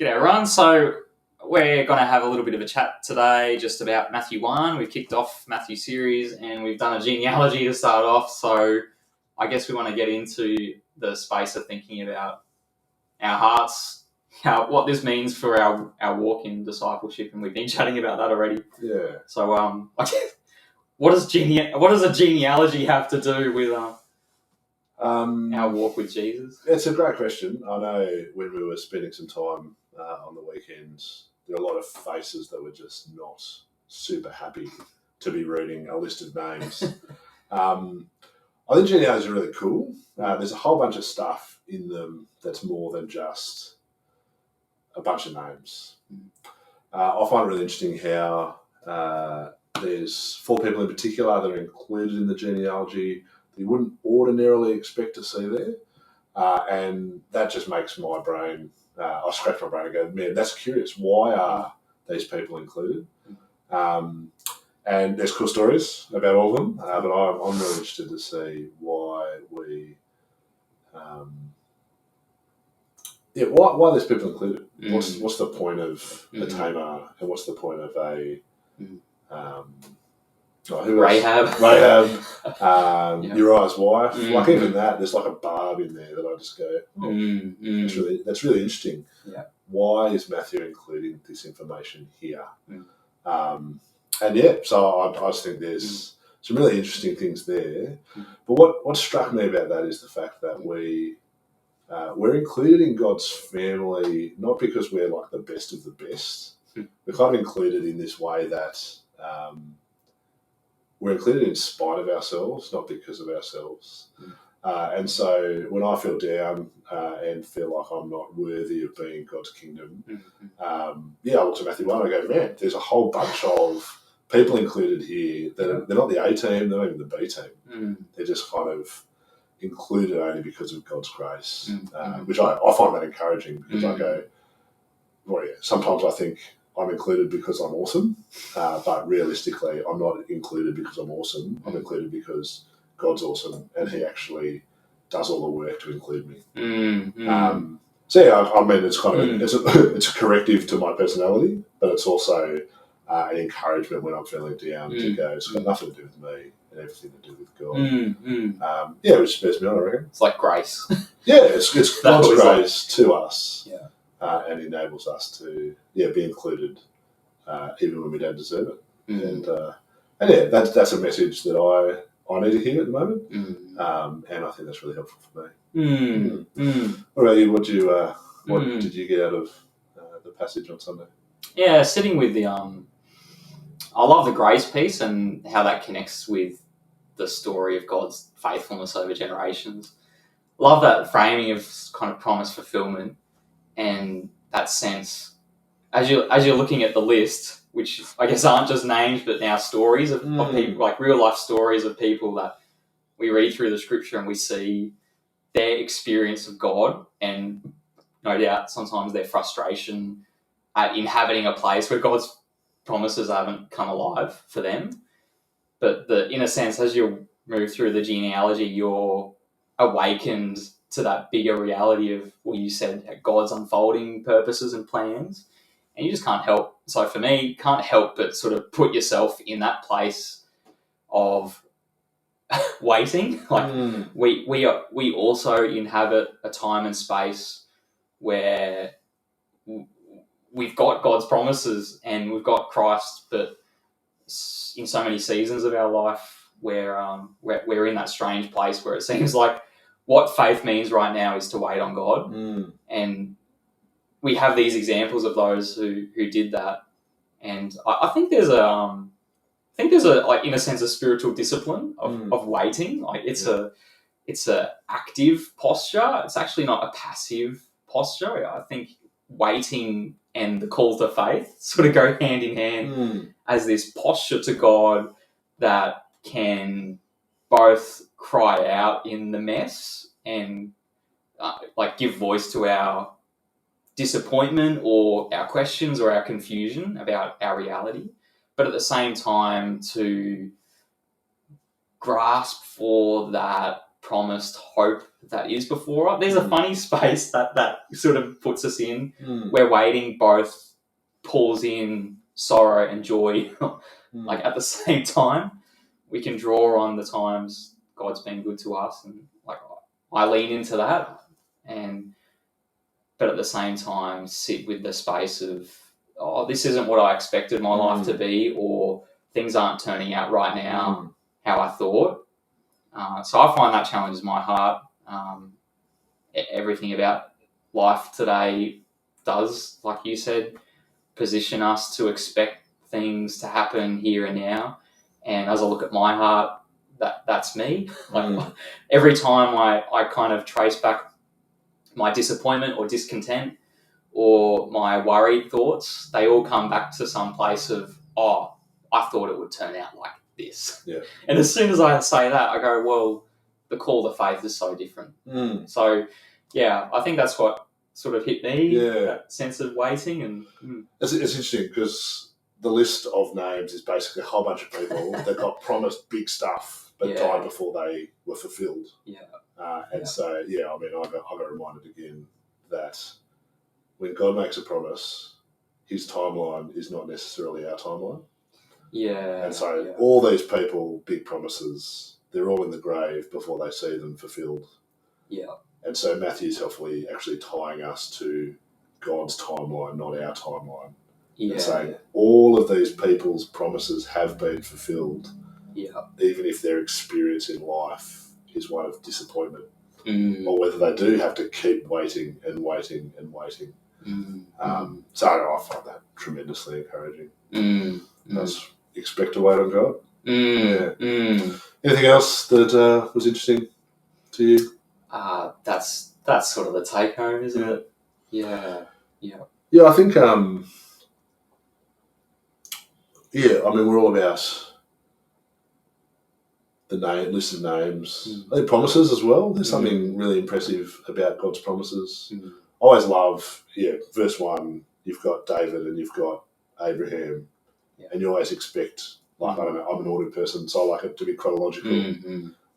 G'day everyone. So we're going to have a little bit of a chat today just about Matthew 1. We've kicked off Matthew series and we've done a genealogy to start off. So I guess we want to get into the space of thinking about our hearts, what this means for our walk in discipleship, and we've been chatting about that already. Yeah. So what does a genealogy have to do with our walk with Jesus? It's a great question. I know when we were spending some time on the weekends, there were a lot of faces that were just not super happy to be reading a list of names. I think genealogy is really cool. There's a whole bunch of stuff in them that's more than just a bunch of names. I find it really interesting how there's 4 people in particular that are included in the genealogy that you wouldn't ordinarily expect to see there. And that just makes my brain, I scratch my brain and go, man, that's curious. Why are these people included? And there's cool stories about all of them, but I'm really interested to see why we, why there's people included. What's the point of a Tamar, and what's the point of a Rahab, Uriah's wife. Like even that, there's like a barb in there that I just go, that's really interesting. Yeah. Why is Matthew including this information here? And yeah, so I just think there's some really interesting things there. But what struck me about that is the fact that we're included in God's family not because we're like the best of the best. We're kind of included in this way that we're included in spite of ourselves, not because of ourselves. And so when I feel down and feel like I'm not worthy of being in God's kingdom, I look to Matthew 1 and I go, man, there's a whole bunch of people included here that they're not the A team, they're not even the B team. They're just kind of included only because of God's grace, which I find that encouraging because I go, well, yeah, sometimes I think I'm included because I'm awesome, but realistically, I'm not included because I'm awesome. I'm included because God's awesome, and He actually does all the work to include me. So yeah, I mean, it's kind of it's a corrective to my personality, but it's also an encouragement when I'm feeling down to go. It's got nothing to do with me and everything to do with God. Which spurs me on, I reckon. It's like grace. Yeah, it's God's grace to us. Yeah. And enables us to be included even when we don't deserve it. And yeah, that's a message that I need to hear at the moment, and I think that's really helpful for me. What about you? What did you get out of the passage on Sunday? Yeah, sitting with the I love the grace piece and how that connects with the story of God's faithfulness over generations. Love that framing of kind of promise fulfillment. And that sense, as you're looking at the list, which I guess aren't just names, but now stories of people, like real life stories of people that we read through the scripture and we see their experience of God, and no doubt sometimes their frustration at inhabiting a place where God's promises haven't come alive for them. But in a sense, as you move through the genealogy, you're awakened to that bigger reality of what you said, God's unfolding purposes and plans. And you just can't help. So for me, can't help but sort of put yourself in that place of waiting. Like we also inhabit a time and space where we've got God's promises and we've got Christ, but in so many seasons of our life where we're in that strange place where it seems like what faith means right now is to wait on God. And we have these examples of those who did that. And I think there's a like in a sense a spiritual discipline of waiting. Like it's a active posture. It's actually not a passive posture. I think waiting and the call to faith sort of go hand in hand as this posture to God that can both cry out in the mess and like give voice to our disappointment or our questions or our confusion about our reality, but at the same time to grasp for that promised hope that is before us. There's a funny space that sort of puts us in. Mm. Where waiting both pulls in sorrow and joy, like at the same time. We can draw on the times God's been good to us, and like I lean into that, but at the same time sit with the space of, oh, this isn't what I expected my life to be, or things aren't turning out right now how I thought. So I find that challenges my heart. Everything about life today does, like you said, position us to expect things to happen here and now. And as I look at my heart, that's me. Like every time I kind of trace back my disappointment or discontent or my worried thoughts, they all come back to some place of, oh, I thought it would turn out like this. Yeah. And as soon as I say that, I go, well, the call to faith is so different. So, yeah, I think that's what sort of hit me, that sense of waiting. And It's interesting because the list of names is basically a whole bunch of people that got promised big stuff but died before they were fulfilled. So, I mean, I got reminded again that when God makes a promise, his timeline is not necessarily our timeline. And so all these people, big promises, they're all in the grave before they see them fulfilled. And so Matthew's helpfully actually tying us to God's timeline, not our timeline. And saying all of these people's promises have been fulfilled, even if their experience in life is one of disappointment, or whether they do have to keep waiting and waiting and waiting. So I find that tremendously encouraging. Just expect to wait on God. Anything else that was interesting to you? That's sort of the take home, isn't it? Yeah, I think. I mean, we're all about the list of names. I think promises as well. There's something really impressive about God's promises. I always love, verse 1, you've got David and you've got Abraham, and you always expect, like, I don't know, I'm an ordered person, so I like it to be chronological.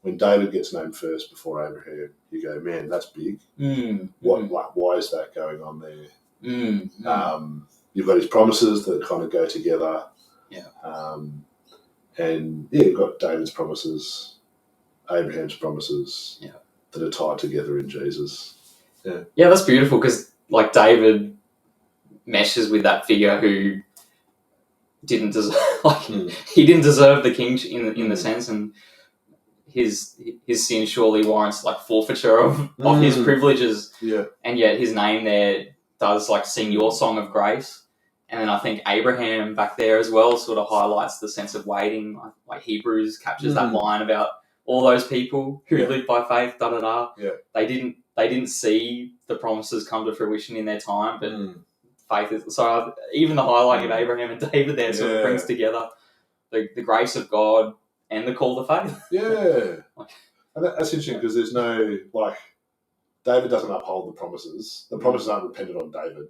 When David gets named first before Abraham, you go, man, that's big. Why is that going on there? You've got his promises that kind of go together. You've got David's promises, Abraham's promises that are tied together in Jesus. Yeah, that's beautiful because, like, David meshes with that figure who didn't deserve, he didn't deserve the king in the sense, and his sin surely warrants like forfeiture of his privileges. And yet his name there does like sing your song of grace. And then I think Abraham back there as well sort of highlights the sense of waiting. Like Hebrews captures that line about all those people who lived by faith. They didn't see the promises come to fruition in their time, but faith is. So even the highlighting of Abraham and David there sort of brings together the grace of God and the call to faith. And that's interesting because there's no David doesn't uphold the promises. The promises aren't dependent on David.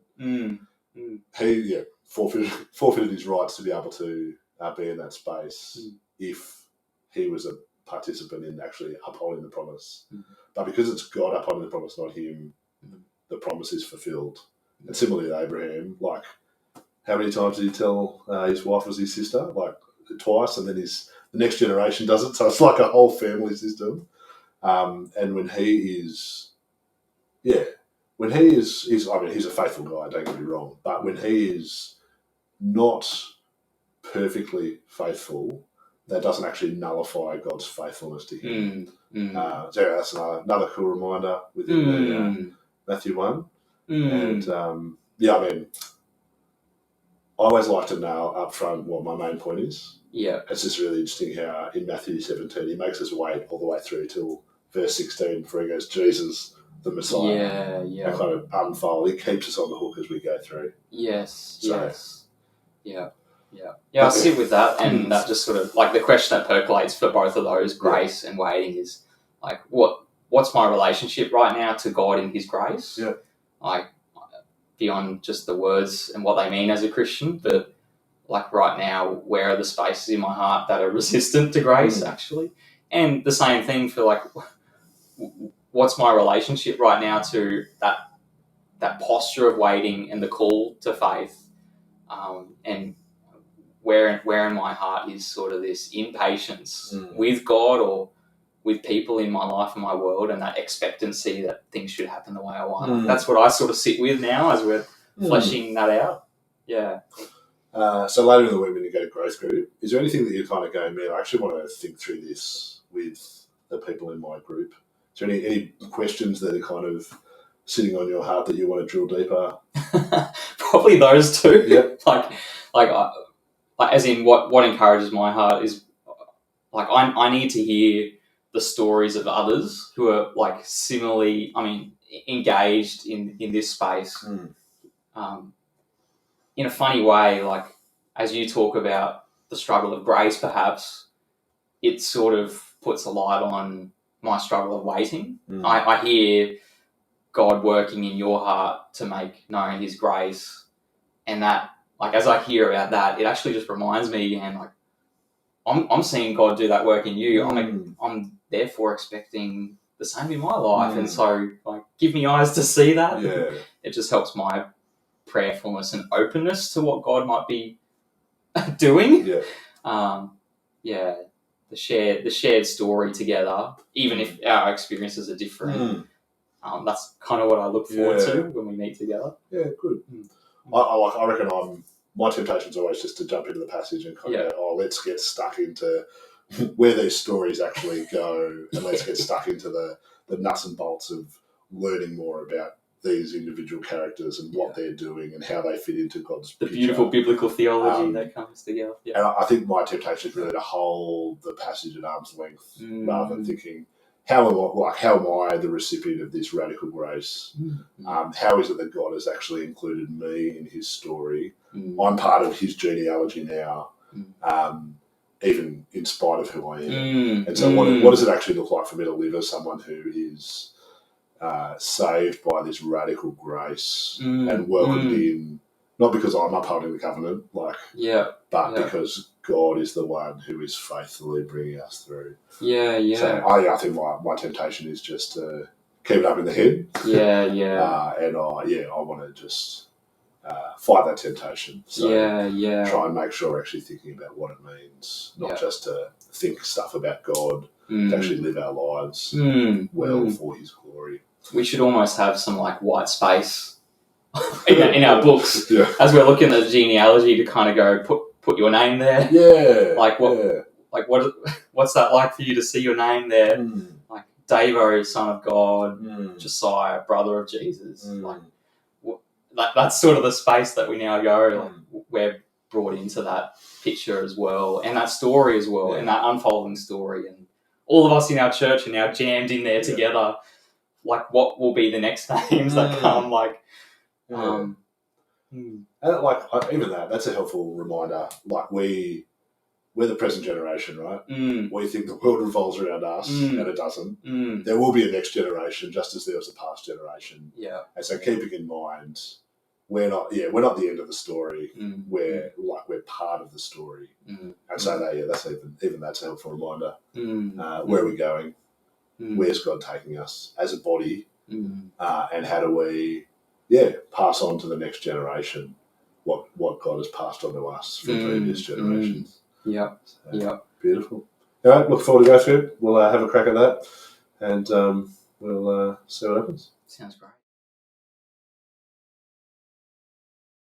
He forfeited his rights to be able to be in that space if he was a participant in actually upholding the promise. But because it's God upholding the promise, not him, the promise is fulfilled. And similarly to Abraham, like, how many times did he tell his wife was his sister? Like, twice, and then the next generation does it. So it's like a whole family system. And when he is, I mean, he's a faithful guy, don't get me wrong, but when he is not perfectly faithful, that doesn't actually nullify God's faithfulness to him. So that's another cool reminder within Matthew 1. And I mean, I always like to nail up front what my main point is. It's just really interesting how in Matthew 17 he makes us wait all the way through till verse 16 before he goes, Jesus, the Messiah. And kind of unfold. He keeps us on the hook as we go through. I sit with that, and that just sort of like the question that percolates for both of those, grace and waiting, is like, what's my relationship right now to God in His grace? Like, beyond just the words and what they mean as a Christian, but like right now, where are the spaces in my heart that are resistant to grace, actually? And the same thing for like, what's my relationship right now to that posture of waiting and the call to faith, and where in my heart is sort of this impatience with God or with people in my life and my world, and that expectancy that things should happen the way I want. That's what I sort of sit with now as we're fleshing that out. Yeah. So later in the week when you go to growth group, is there anything that you kind of go, man, I actually want to think through this with the people in my group? Is there any questions that are kind of sitting on your heart that you want to drill deeper? Probably those two. Yep. like as in what encourages my heart is like I need to hear the stories of others who are like similarly, engaged in this space. In a funny way, like as you talk about the struggle of grace, perhaps it sort of puts a light on my struggle of waiting. I hear God working in your heart to make known His grace, and that, like, as I hear about that, it actually just reminds me again, like, I'm seeing God do that work in you. I'm therefore expecting the same in my life, and so, like, give me eyes to see that. Yeah. It just helps my prayerfulness and openness to what God might be doing. Yeah. The shared story together, even if our experiences are different. That's kind of what I look forward to when we meet together. Yeah, good. I reckon my temptation is always just to jump into the passage and kind of go, let's get stuck into where these stories actually go, and let's get stuck into the nuts and bolts of learning more about these individual characters and what they're doing and how they fit into God's the picture. Beautiful biblical theology that comes together. Yeah. And I think my temptation is really to hold the passage at arm's length rather than thinking, how am I the recipient of this radical grace? How is it that God has actually included me in His story? I'm part of His genealogy now, even in spite of who I am. And so what does it actually look like for me to live as someone who is saved by this radical grace and welcomed in, not because I'm upholding the covenant, but because God is the one who is faithfully bringing us through. So I think my temptation is just to keep it up in the head. And I want to just fight that temptation. So try and make sure we're actually thinking about what it means, not just to think stuff about God, to actually live our lives well for His glory. We should almost have some like white space in our books as we're looking at the genealogy to kind of go put your name there. What's that like for you to see your name there? Like Davo, son of God, Josiah, brother of Jesus. That's sort of the space that we now go. Like, we're brought into that picture as well, and that story as well, and that unfolding story, and all of us in our church are now jammed in there together. Like, what will be the next names that come? Even that's a helpful reminder. Like, we're the present generation, right? We think the world revolves around us, and it doesn't. There will be a next generation, just as there was a past generation. And so, keeping in mind, we're not the end of the story. We're part of the story, and so that's that's a helpful reminder. Where are we going? Where's God taking us as a body? And how do we, pass on to the next generation what God has passed on to us from previous generations? Beautiful. All right, look forward to go through it. We'll have a crack at that, and we'll see what happens. Sounds great.